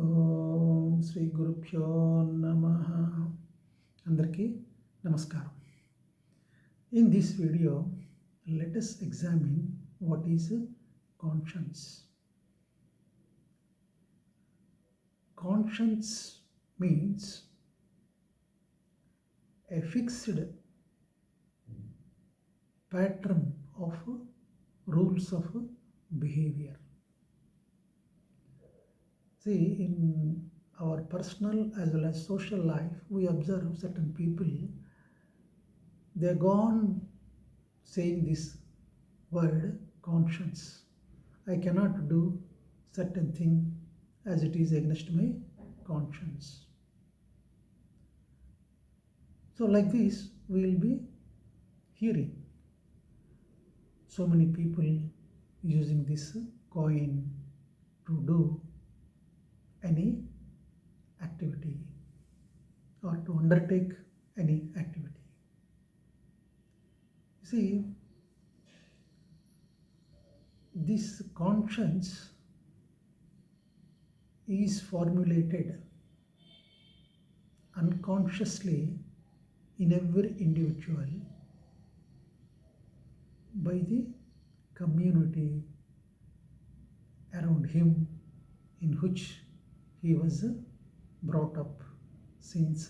ఓం శ్రీ గురుభ్యో నమః. అందరికీ నమస్కారం. In this video, let us examine what is conscience. Conscience means a fixed pattern of rules of behavior. See, in our personal as well as social life, we observe certain people, they go on saying this word conscience. I cannot do certain thing as it is against my conscience. So like this, we will be hearing so many people using this coin to do any activity or to undertake any activity. See, this conscience is formulated unconsciously in every individual by the community around him in which he was brought up since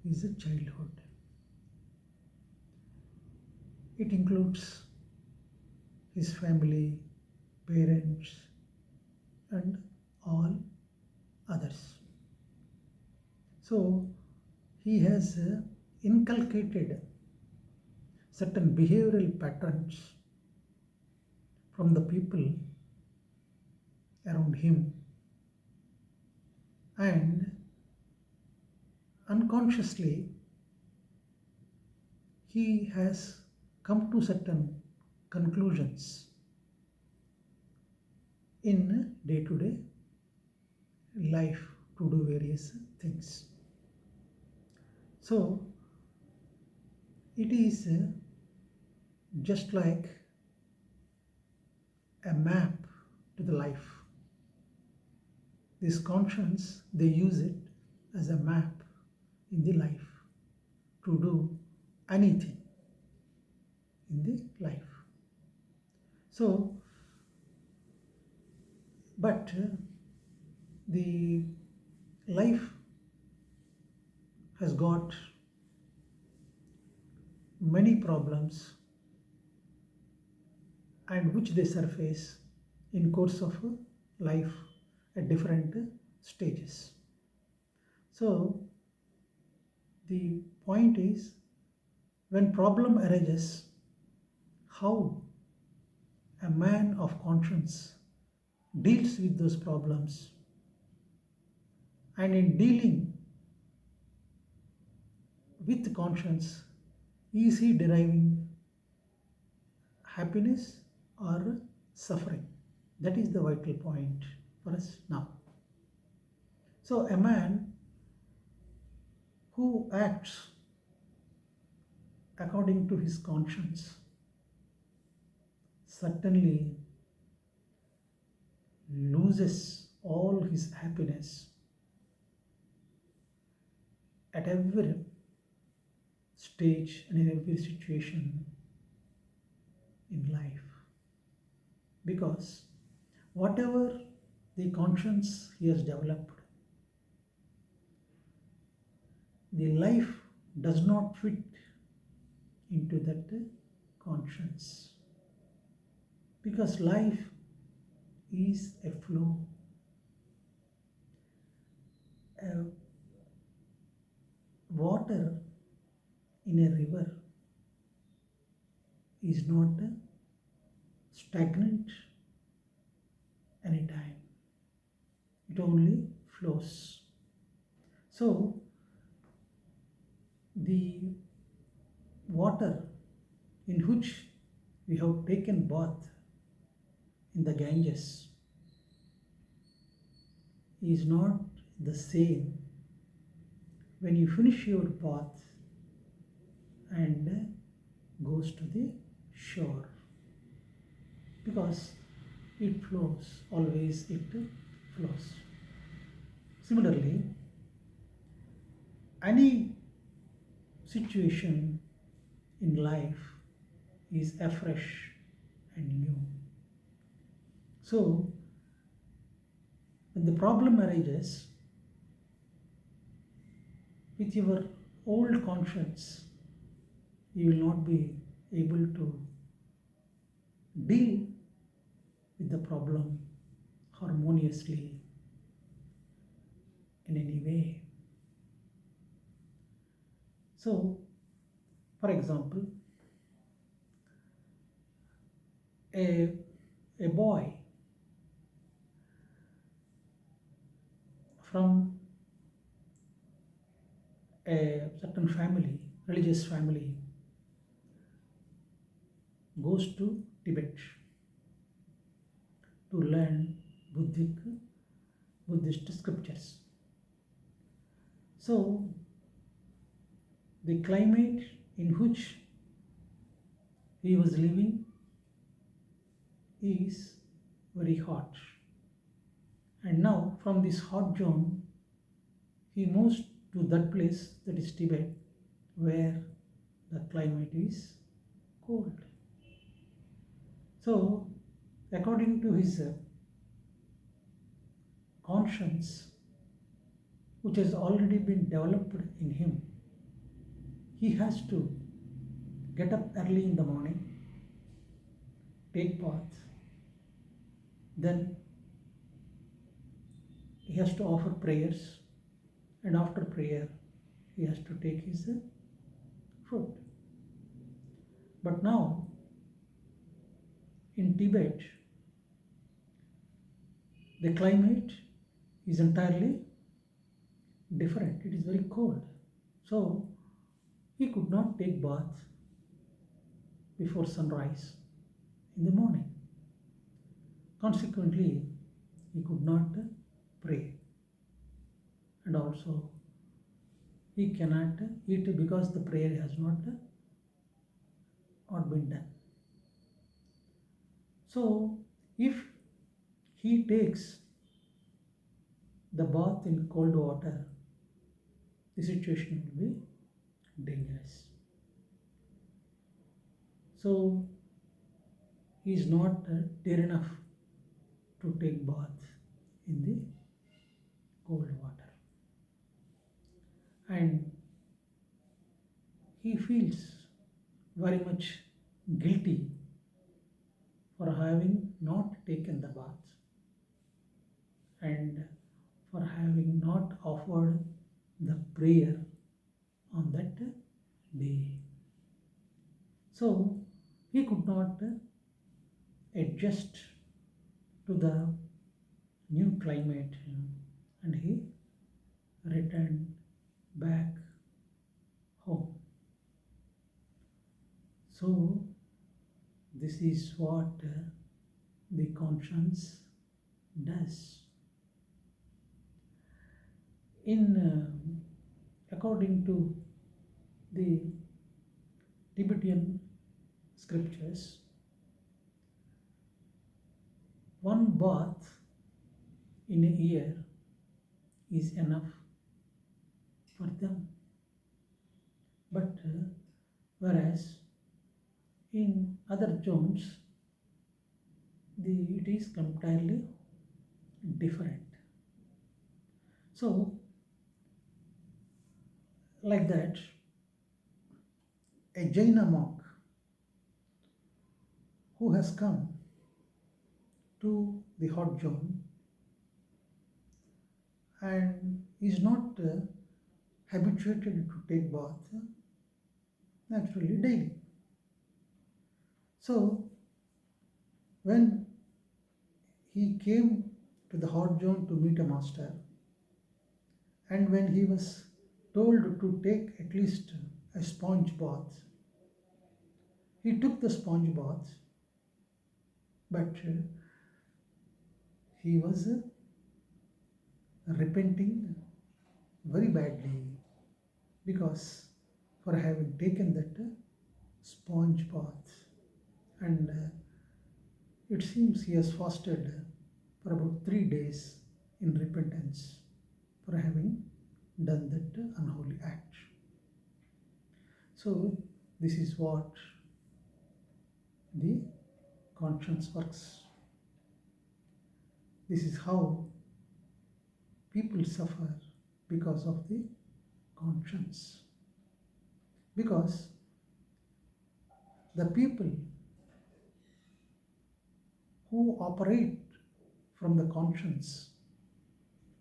his childhood. It includes his family, parents, and all others. So he has inculcated certain behavioral patterns from the people around him, and unconsciously he has come to certain conclusions in day-to-day life to do various things. So it is just like a map to the life. This conscience, they use it as a map in the life to do anything in the life. So, but the life has got many problems and which they surface in course of life at different stages. So the point is, when problem arises, how a man of conscience deals with those problems, and in dealing with conscience, is he deriving happiness or suffering? That is the vital point for us now. So a man who acts according to his conscience certainly loses all his happiness at every stage and in every situation in life, because whatever the conscience he has developed, the life does not fit into that conscience, because life is a flow. Water in a river is not stagnant anytime. It only flows. So the water in which we have taken bath in the Ganges is not the same when you finish your bath and goes to the shore, because it flows, always it flows. Similarly, any situation in life is afresh and new. So, when the problem arises with your old conscience, you will not be able to deal with the problem harmoniously in any way. So, for example, a, a boy from a certain family, religious family, goes to Tibet to learn Buddhist scriptures. So, the climate in which he was living is very hot. And now, from this hot zone, he moves to that place, that is Tibet, where the climate is cold. So, according to his conscience, which has already been developed in him, he has to get up early in the morning, take bath, then he has to offer prayers, and after prayer, he has to take his food. But now, in Tibet, the climate is entirely different. It is very cold. So, he could not take bath before sunrise in the morning. Consequently, he could not pray, and also he cannot eat because the prayer has not been done. So, if he takes the bath in cold water, the situation will be dangerous. So, he is not dear enough to take bath in the cold water, and he feels very much guilty for having not taken the bath and for having not offered the prayer on that day. So he could not adjust to the new climate, and he returned back home. So this is what the conscience does. According to the Tibetan scriptures, one bath in a year is enough for them. But whereas in other zones, it is entirely different. So, like that, a Jaina monk who has come to the hot zone and is not habituated to take bath naturally daily. So, when he came to the hot zone to meet a master, and when he was told to take at least a sponge bath, he took the sponge bath, but he was repenting very badly, because for having taken that sponge bath, and it seems he has fasted for about 3 days in repentance for having done that unholy act. So, this is what the conscience works. This is how people suffer because of the conscience. Because the people who operate from the conscience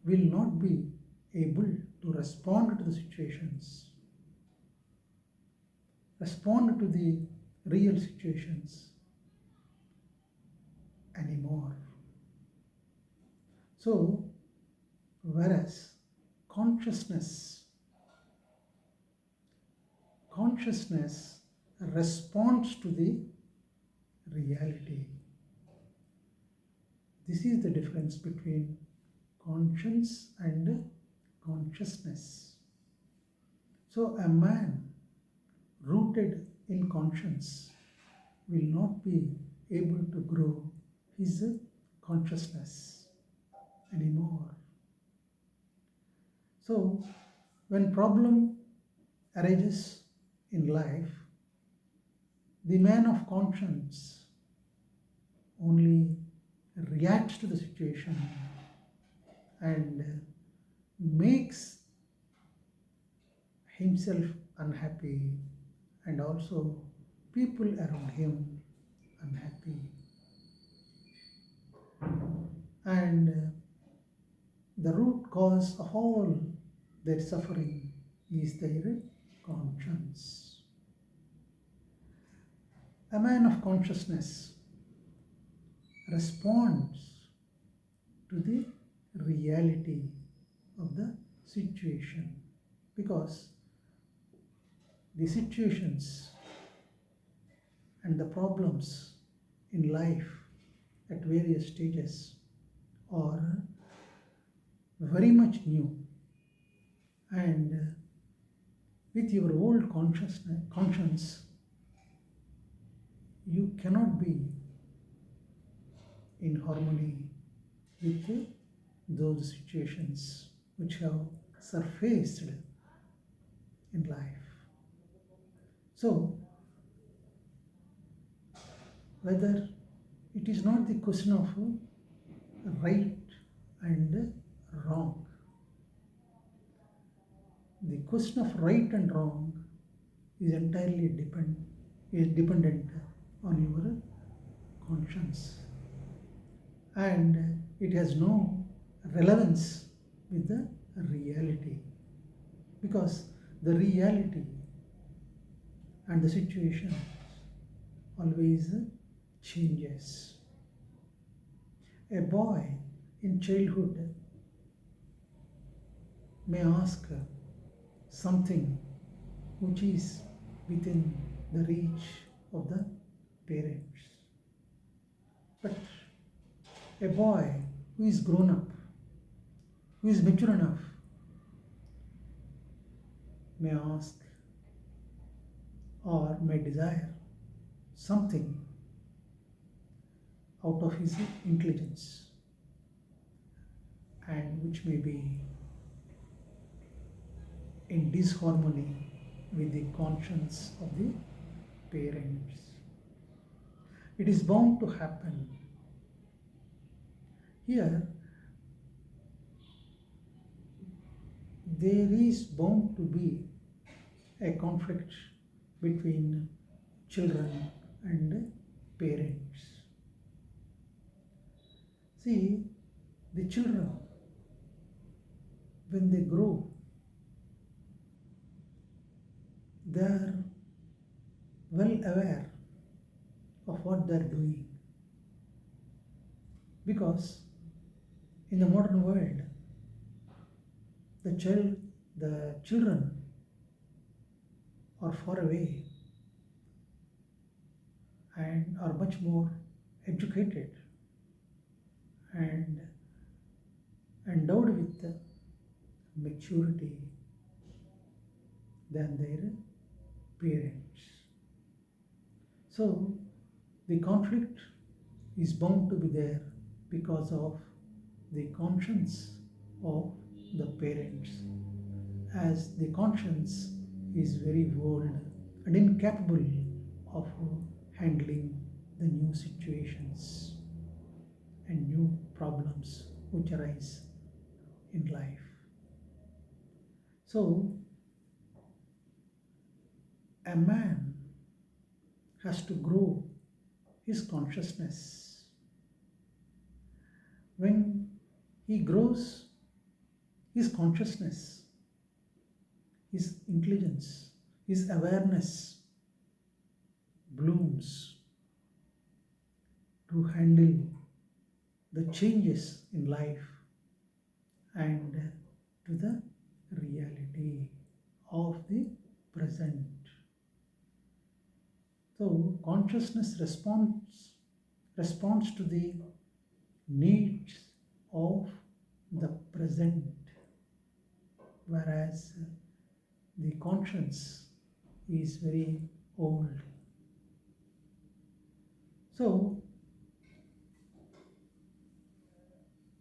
will not be able to respond to the situations, respond to the real situations anymore. So, whereas consciousness responds to the reality. This is the difference between conscience and consciousness. So, a man rooted in conscience will not be able to grow his consciousness anymore. So, when problem arises in life, the man of conscience only reacts to the situation and makes himself unhappy and also people around him unhappy. And the root cause of all their suffering is their conscience. A man of consciousness responds to the reality of the situation because the situations and the problems in life at various stages are very much new, and with your old conscience you cannot be in harmony with those situations which have surfaced in life. So, whether it is not the question of right and wrong, the question of right and wrong is entirely dependent on your conscience, and it has no relevance with the reality because the reality and the situation always changes. A boy in childhood may ask something which is within the reach of the parents. But a boy who is grown up, who is mature enough, may ask or may desire something out of his intelligence and which may be in disharmony with the conscience of the parents. It is bound to happen. Here, there is bound to be a conflict between children and parents. See, the children, when they grow, they are well aware of what they are doing because in the modern world, the children are far away and are much more educated and endowed with maturity than their parents. So the conflict is bound to be there because of the conscience of the parents, as the conscience is very old and incapable of handling the new situations and new problems which arise in life. So, a man has to grow his consciousness. When he grows his consciousness, his intelligence, his awareness blooms to handle the changes in life and to the reality of the present. So consciousness responds to the needs of the present, whereas the conscience is very old. So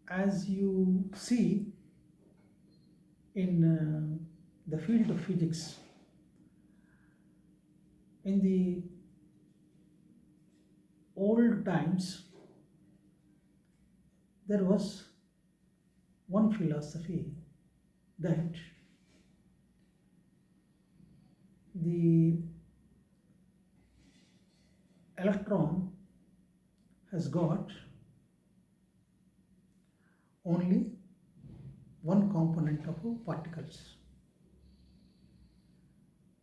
as you see in the field of physics, in the old times, there was one philosophy that the electron has got only one component of particles.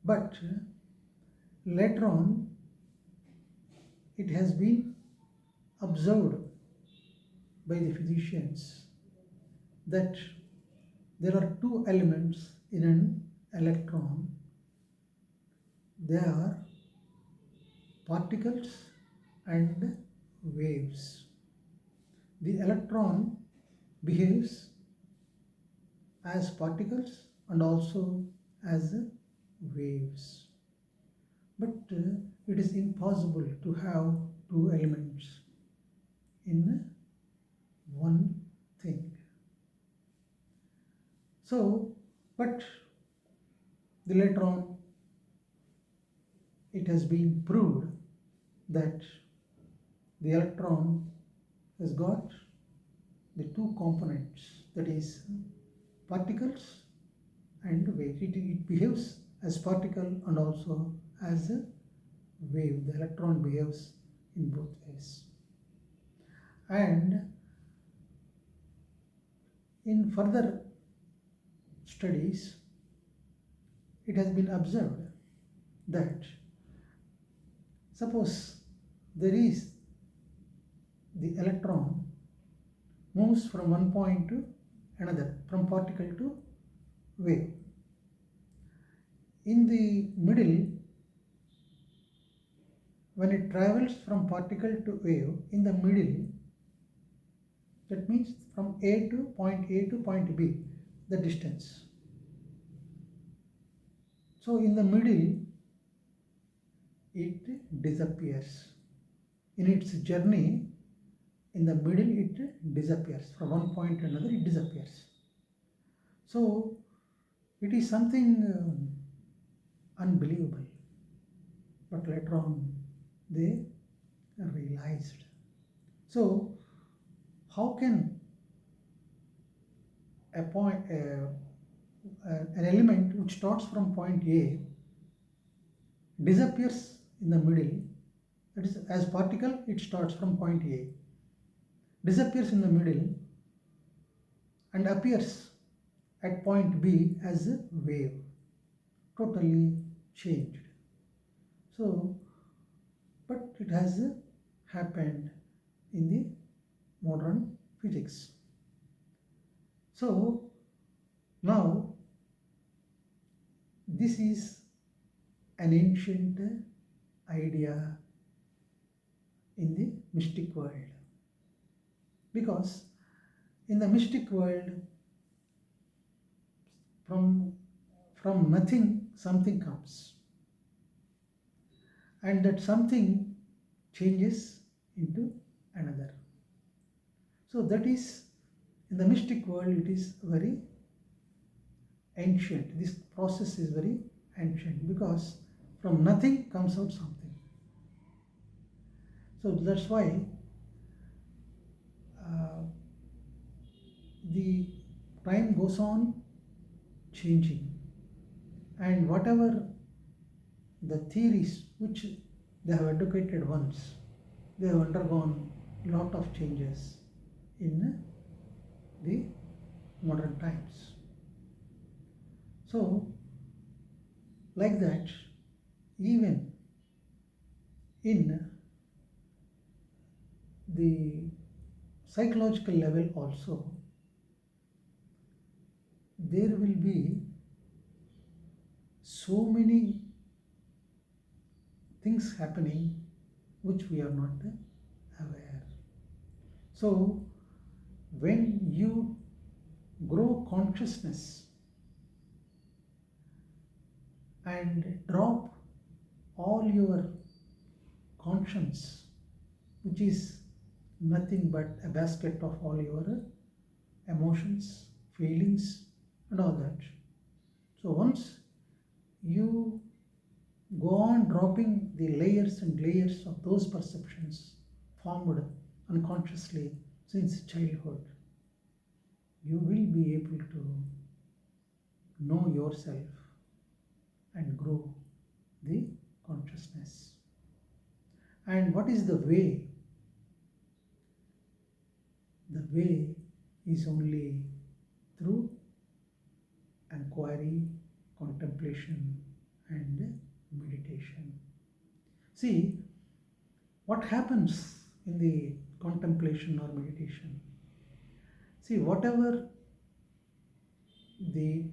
But later on, it has been observed by the physicians that there are two elements in an electron. They are particles and waves. The electron behaves as particles and also as waves. But it is impossible to have two elements in one thing. So, but later on, it has been proved that the electron has got the two components, that is particles and wave. It behaves as particle and also as a wave. The electron behaves in both ways. And in further studies, it has been observed that suppose there is the electron moves from one point to another, from particle to wave. In the middle, when it travels from particle to wave, in the middle, that means from A to point B, the distance. So in the middle, it disappears. In its journey, in the middle, it disappears. From one point to another, it disappears. So it is something unbelievable. But later on, they realized. So how can an element which starts from point A disappears in the middle, that is, as particle it starts from point A, disappears in the middle and appears at point B as a wave, totally changed. So, but it has happened in the modern physics. So now this is an ancient idea in the mystic world, because in the mystic world, from nothing something comes, and that something changes into another. So that is, in the mystic world, it is very ancient. This process is very ancient because from nothing comes out something. So that's why uh, the time goes on changing, and whatever the theories which they have educated once, they have undergone lot of changes in the modern times. So like that, even in the psychological level also, there will be so many things happening which we are not aware. So when you grow consciousness and drop all your conscience, which is nothing but a basket of all your emotions, feelings, and all that. So once you go on dropping the layers and layers of those perceptions formed unconsciously since childhood, you will be able to know yourself and grow the consciousness. And what is the way? The way is only through inquiry, contemplation, and meditation. See, what happens in the contemplation or meditation? See, whatever the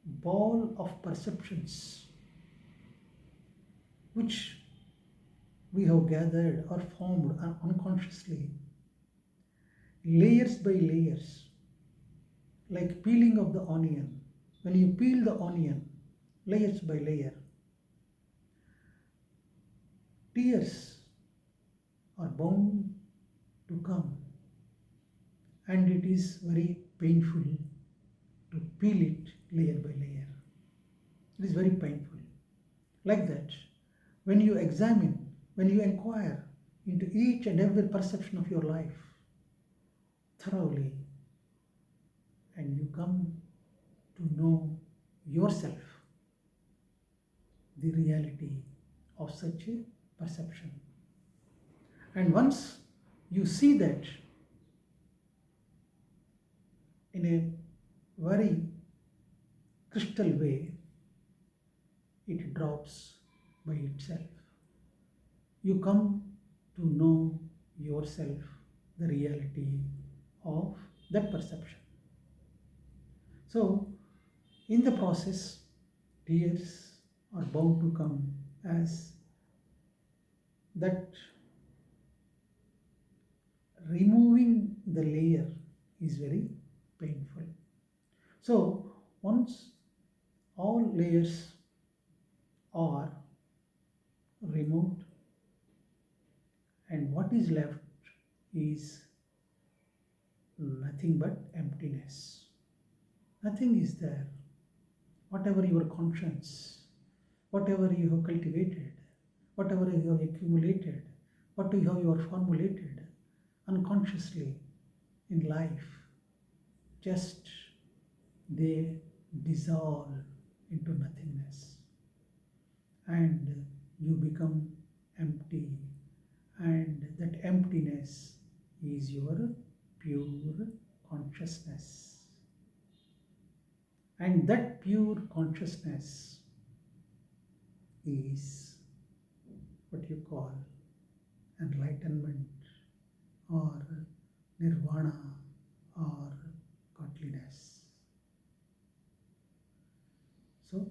ball of perceptions which we have gathered or formed unconsciously, layers by layers, like peeling of the onion. When you peel the onion, layers by layer, tears are bound to come, and it is very painful to peel it layer by layer. It is very painful. Like that, when you examine, when you inquire into each and every perception of your life thoroughly, and you come to know yourself, the reality of such a perception. And once you see that in a very crystal way, it drops by itself. You come to know yourself, the reality of that perception. So, in the process, tears are bound to come, as that removing the layer is very painful. So, once all layers are removed, and what is left is nothing but emptiness. Nothing is there. Whatever your conscience, whatever you have cultivated, whatever you have accumulated, what you have formulated unconsciously in life, just they dissolve into nothingness, and you become empty, and that emptiness is your pure consciousness. And that pure consciousness is what you call enlightenment or nirvana or godliness. So